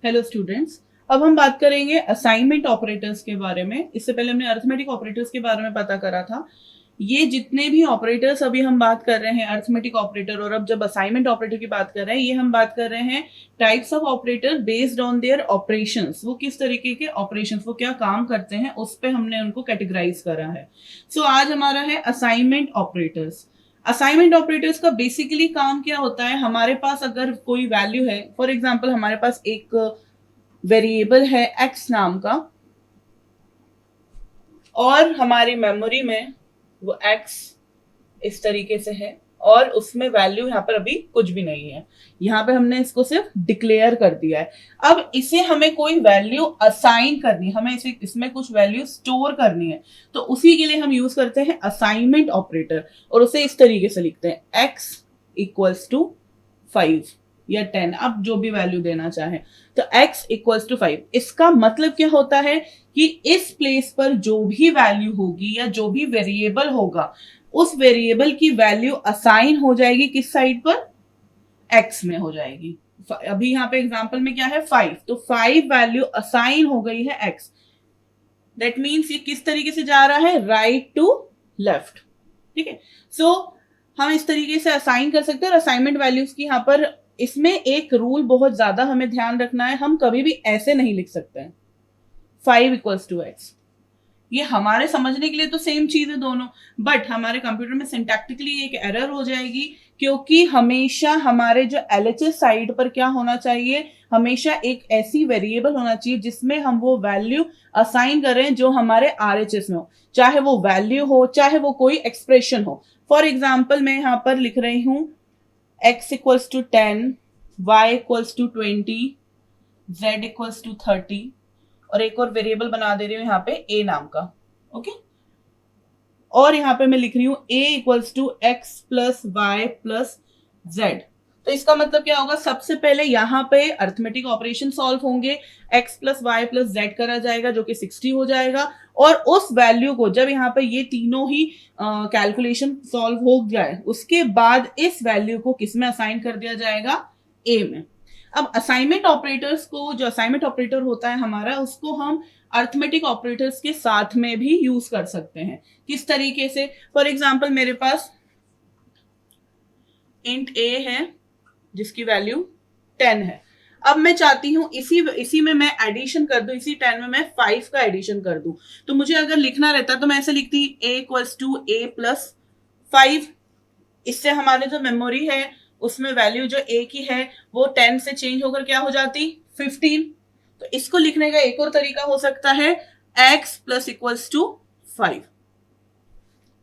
Hello students. अब हम बात करेंगे असाइनमेंट ऑपरेटर्स के बारे में। इससे पहले हमने अरिथमेटिक ऑपरेटर्स के बारे में पता करा था। ये जितने भी ऑपरेटर्स अभी हम बात कर रहे हैं अरिथमेटिक ऑपरेटर, और अब जब असाइनमेंट ऑपरेटर की बात कर रहे हैं, ये हम बात कर रहे हैं types of operator based on their operations. वो किस तरीके के ऑपरेशंस, वो क्या काम करते हैं, उस पे हमने उनको कैटेगराइज करा है। सो आज हमारा है असाइनमेंट ऑपरेटर्स। असाइनमेंट ऑपरेटर्स का बेसिकली काम क्या होता है, हमारे पास अगर कोई वैल्यू है, फॉर एग्जांपल हमारे पास एक वेरिएबल है x नाम का, और हमारी मेमोरी में वो x इस तरीके से है, और उसमें वैल्यू यहाँ पर अभी कुछ भी नहीं है। यहाँ पे हमने इसको सिर्फ डिक्लेयर कर दिया है। अब इसे हमें कोई वैल्यू असाइन करनी है, हमें इसे इसमें कुछ वैल्यू स्टोर करनी है, तो उसी के लिए हम यूज करते हैं असाइनमेंट ऑपरेटर, और उसे इस तरीके से लिखते हैं x इक्वल्स टू 5 या 10, आप जो भी वैल्यू देना चाहें। तो x इक्वल्स टू 5, इसका मतलब क्या होता है कि इस प्लेस पर जो भी वैल्यू होगी या जो भी वेरिएबल होगा, उस वेरिएबल की वैल्यू असाइन हो जाएगी किस साइड पर, x में हो जाएगी। अभी यहाँ पे एग्जांपल में क्या है 5, तो 5 वैल्यू असाइन हो गई है x। दैट मीन्स ये किस तरीके से जा रहा है, राइट टू लेफ्ट। ठीक है, सो हम इस तरीके से असाइन कर सकते हैं। और असाइनमेंट वैल्यूज की यहाँ पर इसमें एक रूल बहुत ज्यादा हमें ध्यान रखना है, हम कभी भी ऐसे नहीं लिख सकते हैं 5 इक्वल्स टू x। ये हमारे समझने के लिए तो सेम चीज है दोनों, बट हमारे कंप्यूटर में सिंटैक्टिकली एक एरर हो जाएगी, क्योंकि हमेशा हमारे जो LHS साइड पर क्या होना चाहिए, हमेशा एक ऐसी वेरिएबल होना चाहिए जिसमें हम वो वैल्यू असाइन करें जो हमारे RHS में हो, चाहे वो वैल्यू हो चाहे वो कोई एक्सप्रेशन हो। फॉर एग्जाम्पल मैं यहाँ पर लिख रही हूं x equals to 10, y equals to 20, z equals to 30, और एक और वेरिएबल बना दे रही हूं यहाँ पे a नाम का। ओके, और यहाँ पे मैं लिख रही हूं a equals to x plus Y plus Z. तो इसका मतलब क्या होगा, सबसे पहले यहाँ पे अरिथमेटिक ऑपरेशन सॉल्व होंगे, x plus Y plus Z करा जाएगा जो कि 60 हो जाएगा, और उस वैल्यू को जब यहाँ पे ये तीनों ही कैलकुलेशन सॉल्व हो जाए, उसके बाद इस वैल्यू को किस में असाइन कर दिया जाएगा, a में। अब असाइनमेंट ऑपरेटर्स को, जो असाइनमेंट ऑपरेटर होता है हमारा, उसको हम अरिथमेटिक ऑपरेटर्स के साथ में भी यूज कर सकते हैं। किस तरीके से, फॉर एग्जांपल मेरे पास इंट a है जिसकी वैल्यू 10 है। अब मैं चाहती हूं इसी में मैं एडिशन कर दूं, इसी 10 में मैं 5 का एडिशन कर दूं। तो मुझे अगर लिखना रहता तो मैं ऐसे लिखती a equals to a plus 5। इससे हमारे जो मेमोरी है उसमें वैल्यू जो a की है वो 10 से चेंज होकर क्या हो जाती, 15। तो इसको लिखने का एक और तरीका हो सकता है x plus equals to 5,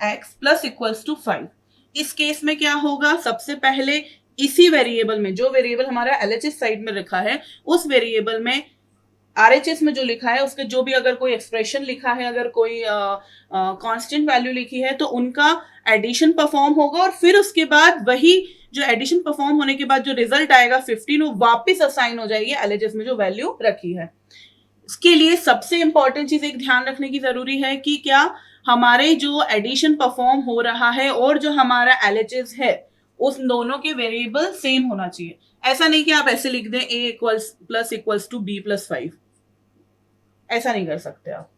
x plus equals to 5। इस केस में क्या होगा, सबसे पहले इसी वेरिएबल में, जो वेरिएबल हमारा LHS साइड में रखा है, उस वेरिएबल में RHS में जो लिखा है उसके जो भी अगर कोई एक्सप्रेशन लिखा है, अगर कोई कांस्टेंट वैल्यू लिखी है, तो उनका एडिशन परफॉर्म होगा, और फिर उसके बाद वही जो एडिशन परफॉर्म होने के बाद जो रिजल्ट आएगा 15, वो वापस असाइन हो जाएगी LHS में जो वैल्यू रखी है। इसके लिए सबसे इंपॉर्टेंट चीज एक ध्यान रखने की जरूरी है कि क्या हमारे जो एडिशन परफॉर्म हो रहा है और जो हमारा LHS है, उस दोनों के वेरिएबल सेम होना चाहिए। ऐसा नहीं कि आप ऐसे लिख दें a equals plus equals to b plus 5, ऐसा नहीं कर सकते आप।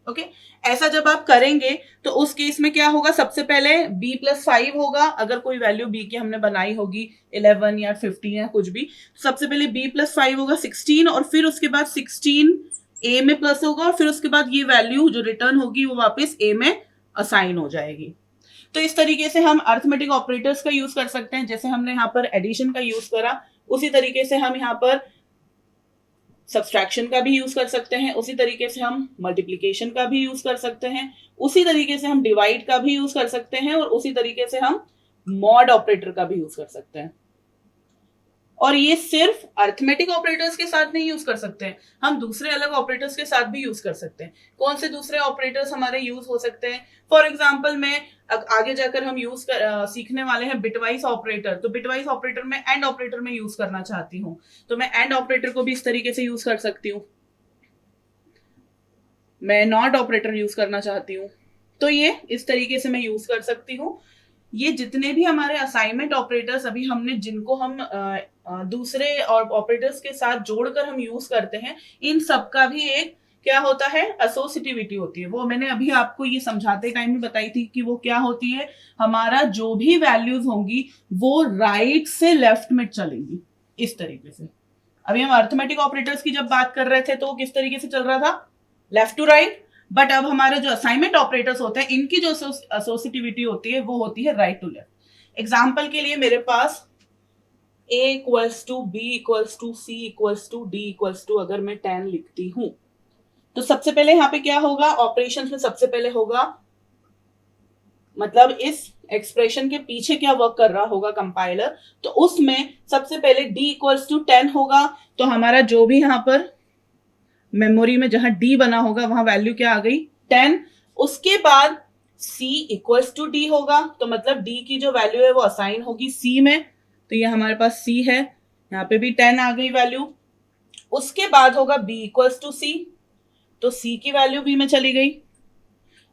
ओके, ऐसा जब आप करेंगे तो उस केस में क्या होगा, सबसे पहले b प्लस 5 होगा, अगर कोई वैल्यू b की हमने बनाई होगी 11 या 15 या कुछ भी, सबसे पहले b प्लस 5 होगा 16, और फिर उसके बाद 16 a में प्लस होगा, और फिर उसके बाद ये वैल्यू जो रिटर्न होगी वो वापस a में असाइन हो जाएगी। तो इस तरीके से हम अरिथमेटिक ऑपरेटर्स का यूज कर सकते हैं। जैसे हमने यहाँ पर एडिशन का यूज करा, उसी तरीके से हम यहाँ पर सब्सट्रैक्शन का भी यूज कर सकते हैं, उसी तरीके से हम मल्टीप्लिकेशन का भी यूज कर सकते हैं, उसी तरीके से हम डिवाइड का भी यूज कर सकते हैं, और उसी तरीके से हम मॉड ऑपरेटर का भी यूज कर सकते हैं। और ये सिर्फ अरिथमेटिक ऑपरेटर्स के साथ नहीं यूज कर सकते हैं, हम दूसरे अलग ऑपरेटर्स के साथ भी यूज कर सकते हैं। कौन से दूसरे ऑपरेटर्स हमारे यूज हो सकते हैं, फॉर एग्जांपल में आगे जाकर हम सीखने वाले हैं बिटवाइज ऑपरेटर। तो बिटवाइज ऑपरेटर में एंड ऑपरेटर में यूज करना चाहती हूँ, तो मैं एंड ऑपरेटर को भी इस तरीके से यूज कर सकती हूँ। मैं नॉट ऑपरेटर यूज करना चाहती हूँ, तो ये इस तरीके से मैं यूज कर सकती हूँ। ये जितने भी हमारे असाइनमेंट ऑपरेटर्स अभी हमने, जिनको हम दूसरे और ऑपरेटर्स के साथ जोड़कर हम यूज करते हैं, इन सब का भी एक क्या होता है, एसोसिएटिविटी होती है। वो मैंने अभी आपको ये समझाते टाइम में बताई थी कि वो क्या होती है, हमारा जो भी वैल्यूज होंगी वो राइट से लेफ्ट में चलेंगी इस तरीके से। अभी हम अर्थमेटिक ऑपरेटर्स की जब बात कर रहे थे तो किस तरीके से चल रहा था, लेफ्ट टू राइट, बट अब हमारे जो असाइनमेंट ऑपरेटर्स होते हैं इनकी जो एसोसिएटिविटी होती है वो होती है राइट टू लेफ्ट। एग्जाम्पल के लिए मेरे पास a equals to B equals to C equals to D equals to अगर मैं 10 लिखती हूं तो सबसे पहले यहाँ पे क्या होगा, ऑपरेशंस में सबसे पहले होगा, मतलब इस एक्सप्रेशन के पीछे क्या वर्क कर रहा होगा कंपाइलर, तो उसमें सबसे पहले d इक्वल्स टू 10 होगा, तो हमारा जो भी यहाँ पर मेमोरी में जहां d बना होगा वहां वैल्यू क्या आ गई 10। उसके बाद c इक्वल्स टू d होगा, तो मतलब d की जो वैल्यू है वो असाइन होगी c में, तो ये हमारे पास c है, यहाँ पे भी 10 आ गई वैल्यू। उसके बाद होगा b इक्वल्स टू c, तो c की वैल्यू b में चली गई,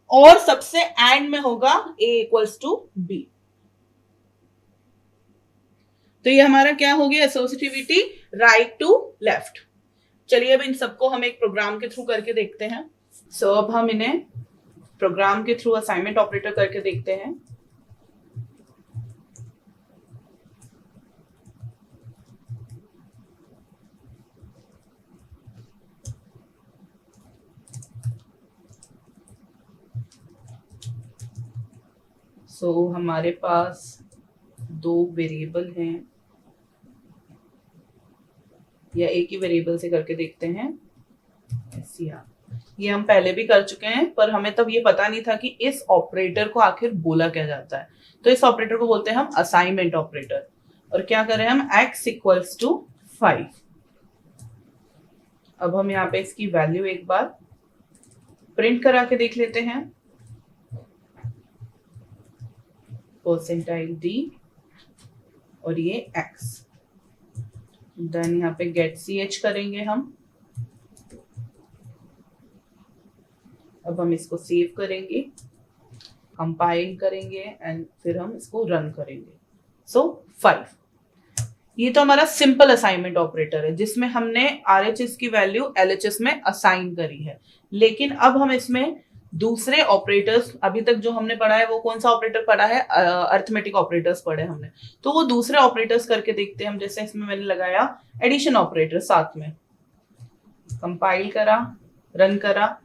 और सबसे एंड में होगा a इक्वल्स टू b। तो ये हमारा क्या हो गया, एसोसिएटिविटी राइट टू लेफ्ट। चलिए अब इन सबको हम एक प्रोग्राम के थ्रू करके देखते हैं। सो अब हम इन्हें प्रोग्राम के थ्रू असाइनमेंट ऑपरेटर करके देखते हैं। सो हमारे पास दो वेरिएबल हैं, या एक ही वेरिएबल से करके देखते हैं। ये हम पहले भी कर चुके हैं, पर हमें तब ये पता नहीं था कि इस ऑपरेटर को आखिर बोला क्या जाता है। तो इस ऑपरेटर को बोलते हैं हम असाइनमेंट ऑपरेटर। और क्या करें हम, x इक्वल्स टू 5। अब हम यहाँ पे इसकी वैल्यू एक बार प्रिंट करा के देख लेते हैं, परसेंटाइल d और ये x। देन यहाँ पे गेट ch करेंगे हम। अब हम इसको सेव करेंगे, कंपाइल करेंगे एंड फिर हम इसको रन करेंगे। सो 5। ये तो हमारा सिंपल असाइनमेंट ऑपरेटर है जिसमें हमने RHS की वैल्यू LHS में असाइन करी है। लेकिन अब हम इसमें दूसरे ऑपरेटर्स, अभी तक जो हमने पढ़ा है वो कौन सा ऑपरेटर पढ़ा है, अर्थमेटिक ऑपरेटर्स पढ़े हमने, तो वो दूसरे ऑपरेटर्स करके देखते हैं हम। जैसे इसमें मैंने लगाया एडिशन ऑपरेटर साथ में, कंपाइल करा, रन करा,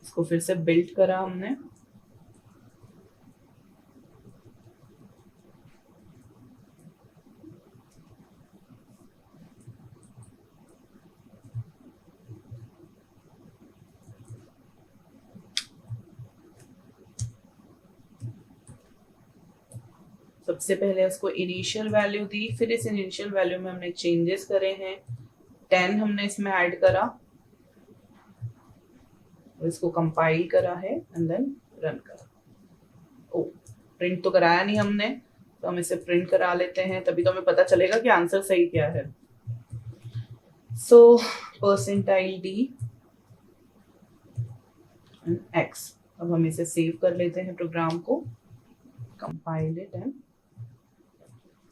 इसको फिर से बिल्ड करा हमने। सबसे पहले उसको इनिशियल वैल्यू दी, फिर इस इनिशियल वैल्यू में हमने चेंजेस करे हैं, 10 हमने इसमें ऐड करा, और इसको कंपाइल करा है एंड देन रन करा। ओ, प्रिंट तो कराया नहीं हमने, तो हम इसे प्रिंट करा लेते हैं, तभी तो हमें पता चलेगा कि आंसर सही क्या है। सो परसेंटाइल d एंड x। अब हम इसे सेव कर लेते हैं प्रोग्राम को, कंपाइल इट एंड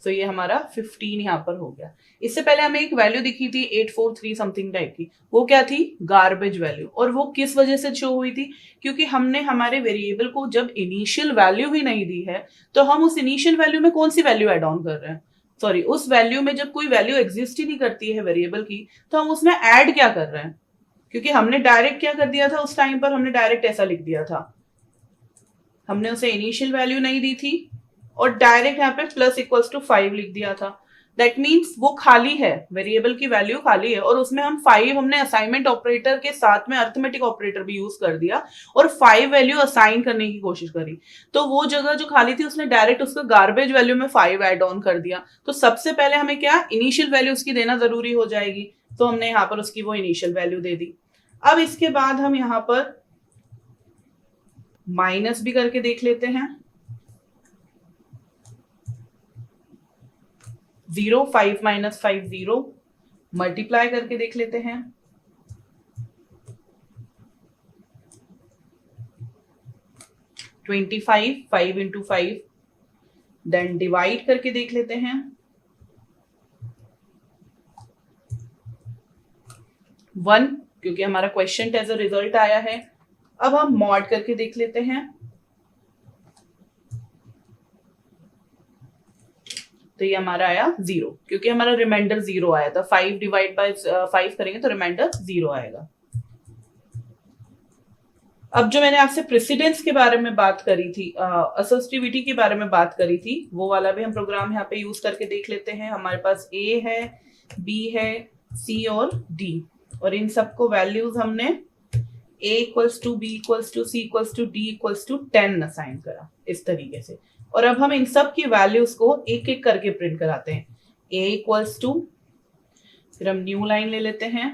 तो ये हमारा 15 यहाँ पर हो गया। इससे पहले हमें एक वैल्यू दिखी थी 843 समथिंग टाइप की, वो क्या थी, गार्बेज वैल्यू। और वो किस वजह से शो हुई थी, क्योंकि हमने हमारे वेरिएबल को जब इनिशियल वैल्यू ही नहीं दी है, तो हम उस इनिशियल वैल्यू में कौन सी वैल्यू एड ऑन कर रहे हैं, सॉरी उस वैल्यू में जब कोई वैल्यू एग्जिस्ट ही नहीं करती है वेरिएबल की, तो हम उसमें ऐड क्या कर रहे हैं, क्योंकि हमने डायरेक्ट क्या कर दिया था उस टाइम पर, हमने डायरेक्ट ऐसा लिख दिया था, हमने उसे इनिशियल वैल्यू नहीं दी थी और डायरेक्ट यहाँ पे प्लस इक्वल्स टू 5 लिख दिया था। दैट मीन्स वो खाली है, वेरिएबल की वैल्यू खाली है, और उसमें हम 5 हमने असाइनमेंट ऑपरेटर के साथ में अर्थमेटिक ऑपरेटर भी यूज कर दिया और 5 वैल्यू असाइन करने की कोशिश करी। तो वो जगह जो खाली थी उसने डायरेक्ट उसका गार्बेज वैल्यू में 5 एड ऑन कर दिया। तो सबसे पहले हमें क्या, इनिशियल वैल्यू उसकी देना जरूरी हो जाएगी, तो हमने यहाँ पर उसकी वो इनिशियल वैल्यू दे दी। अब इसके बाद हम यहाँ पर माइनस भी करके देख लेते हैं, 0 5 माइनस 5 0, मल्टीप्लाई करके देख लेते हैं, 25, 5 इंटू 5, देन डिवाइड करके देख लेते हैं, 1, क्योंकि हमारा क्वेश्चन एज अ रिजल्ट आया है। अब हम मॉड करके देख लेते हैं, तो ये हमारा आया 0, क्योंकि हमारा रिमाइंडर 0 आया था। 5 डिवाइड बाय 5 करेंगे तो रिमाइंडर 0 आएगा। अब जो मैंने आपसे प्रेसिडेंस के बारे में बात करी थी, असोसिएटिविटी के बारे में बात करी थी, वो वाला भी हम प्रोग्राम यहाँ पे यूज करके देख लेते हैं। हमारे पास A है, B है, C और D, और इन सबको वैल्यूज हमने A equals to B equals to C equals to D equals to 10 assign करा इस तरीके से। और अब हम इन सब की वैल्यूज को एक एक करके प्रिंट कराते हैं। A इक्वल्स टू, फिर हम न्यू लाइन ले लेते हैं,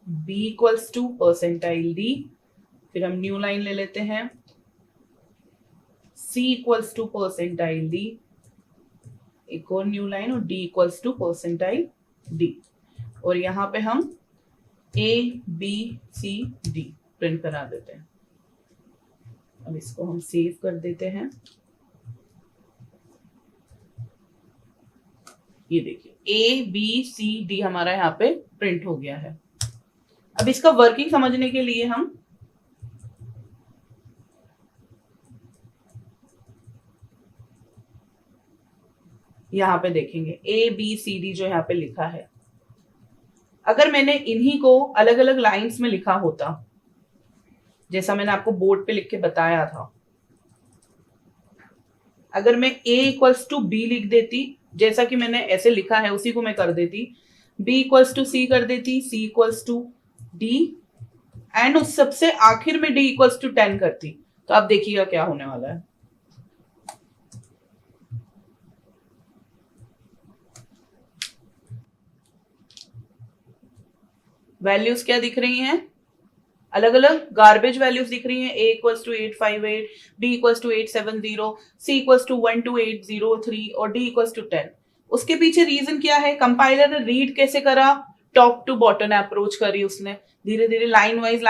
B equals to percentile D, फिर हम न्यू लाइन ले लेते हैं, C equals to percentile D, एक और न्यू लाइन, और D equals to percentile D, और यहाँ पे हम A B C D print करा देते हैं। अब इसको हम सेव कर देते हैं। ये देखिए A B C D हमारा यहाँ पे प्रिंट हो गया है। अब इसका वर्किंग समझने के लिए हम यहाँ पे देखेंगे A B C D जो यहाँ पे लिखा है, अगर मैंने इन्हीं को अलग अलग लाइंस में लिखा होता, जैसा मैंने आपको बोर्ड पे लिख के बताया था, अगर मैं A इक्वल्स टू B लिख देती, जैसा कि मैंने ऐसे लिखा है उसी को मैं कर देती, B इक्वल्स टू C कर देती, C equals to D, and उस सबसे आखिर में D इक्वल्स टू 10 करती, तो आप देखिएगा क्या होने वाला है। वैल्यूज क्या दिख रही हैं? अलग अलग गार्बेज वैल्यूज दिख रही हैं। A equals to 858, B equals to 870, C equals to 12803 और D इक्वल्स टू 10। उसके पीछे रीजन क्या है? कंपाइलर ने रीड कैसे करा? टॉप टू बॉटम अप्रोच करी उसने, धीरे धीरे लाइन वाइज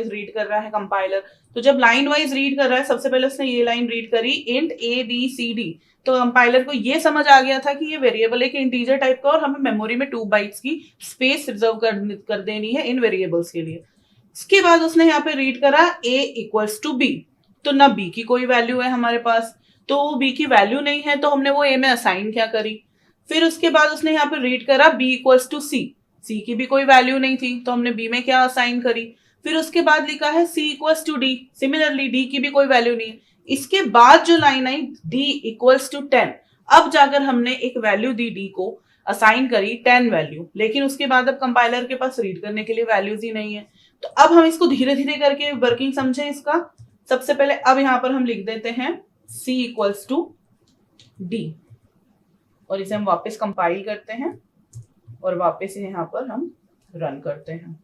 रीड कर रहा है कंपाइलर। तो जब लाइन वाइज रीड कर रहा है, सबसे पहले उसने ये लाइन रीड करी, इंट ABCD, तो कंपाइलर को ये समझ आ गया था कि ये वेरिएबल एक इंटीजर टाइप का, और हमें मेमोरी में 2 बाइट्स की स्पेस रिजर्व कर देनी है इन वेरिएबल्स के लिए। इसके बाद उसने यहाँ पे रीड करा A इक्वल्स टू B, तो ना B की कोई वैल्यू है हमारे पास, तो B की वैल्यू नहीं है, तो हमने वो A में असाइन क्या करी। फिर उसके बाद उसने यहाँ पे रीड करा B equals to C, C की भी कोई वैल्यू नहीं थी, तो हमने B में क्या असाइन करी। फिर उसके बाद लिखा है C equals to D, similarly D की भी कोई वैल्यू नहीं है। इसके बाद जो लाइन आई D इक्वल्स टू 10, अब जाकर हमने एक वैल्यू दी D को, असाइन करी 10 वैल्यू, लेकिन उसके बाद अब कंपाइलर के पास रीड करने के लिए वैल्यूज ही नहीं है। तो अब हम इसको धीरे धीरे करके वर्किंग समझें इसका। सबसे पहले अब यहां पर हम लिख देते हैं C इक्वल्स टू D, और इसे हम वापस कंपाइल करते हैं और वापस यहां पर हम रन करते हैं।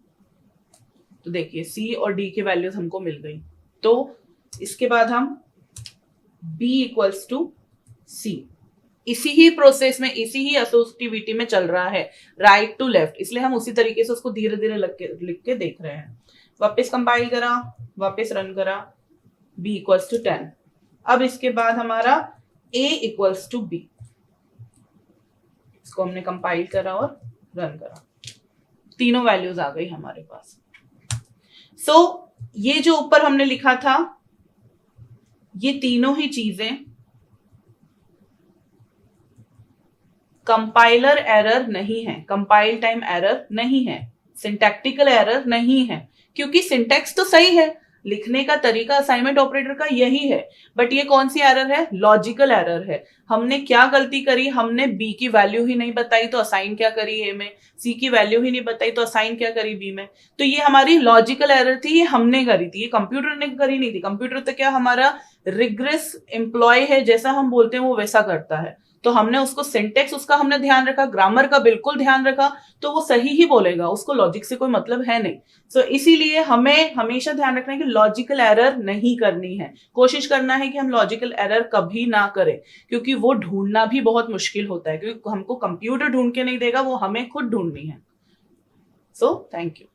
तो देखिए C और D की वैल्यूज हमको मिल गई। तो इसके बाद हम B इक्वल्स टू C, इसी ही प्रोसेस में, इसी ही एसोसिएटिविटी में चल रहा है, राइट टू लेफ्ट, इसलिए हम उसी तरीके से उसको धीरे धीरे लिख के देख रहे हैं। वापस कंपाइल करा, वापस रन करा, B इक्वल्स टू 10। अब इसके बाद हमारा A इक्वल्स टू B, इसको हमने कंपाइल करा और रन करा, तीनों वैल्यूज आ गई हमारे पास। ये जो ऊपर हमने लिखा था, ये तीनों ही चीजें कंपाइलर एरर नहीं है, कंपाइल टाइम एरर नहीं है, सिंटैक्टिकल एरर नहीं है, क्योंकि सिंटैक्स तो सही है, लिखने का तरीका असाइनमेंट ऑपरेटर का यही है, बट ये कौन सी एरर है? लॉजिकल एरर है। हमने क्या गलती करी? हमने B की वैल्यू ही नहीं बताई तो असाइन क्या करी A में, C की वैल्यू ही नहीं बताई तो असाइन क्या करी B में। तो ये हमारी लॉजिकल एरर थी, ये हमने करी थी, ये कंप्यूटर ने करी नहीं थी। कंप्यूटर तो क्या हमारा रिग्रेस एम्प्लॉय है, जैसा हम बोलते हैं वो वैसा करता है। तो हमने उसको सिंटेक्स उसका हमने ध्यान रखा, ग्रामर का बिल्कुल ध्यान रखा, तो वो सही ही बोलेगा, उसको लॉजिक से कोई मतलब है नहीं। सो इसीलिए हमें हमेशा ध्यान रखना है कि लॉजिकल एरर नहीं करनी है, कोशिश करना है कि हम लॉजिकल एरर कभी ना करें, क्योंकि वो ढूंढना भी बहुत मुश्किल होता है, क्योंकि हमको कंप्यूटर ढूंढ के नहीं देगा, वो हमें खुद ढूंढनी है। So thank you.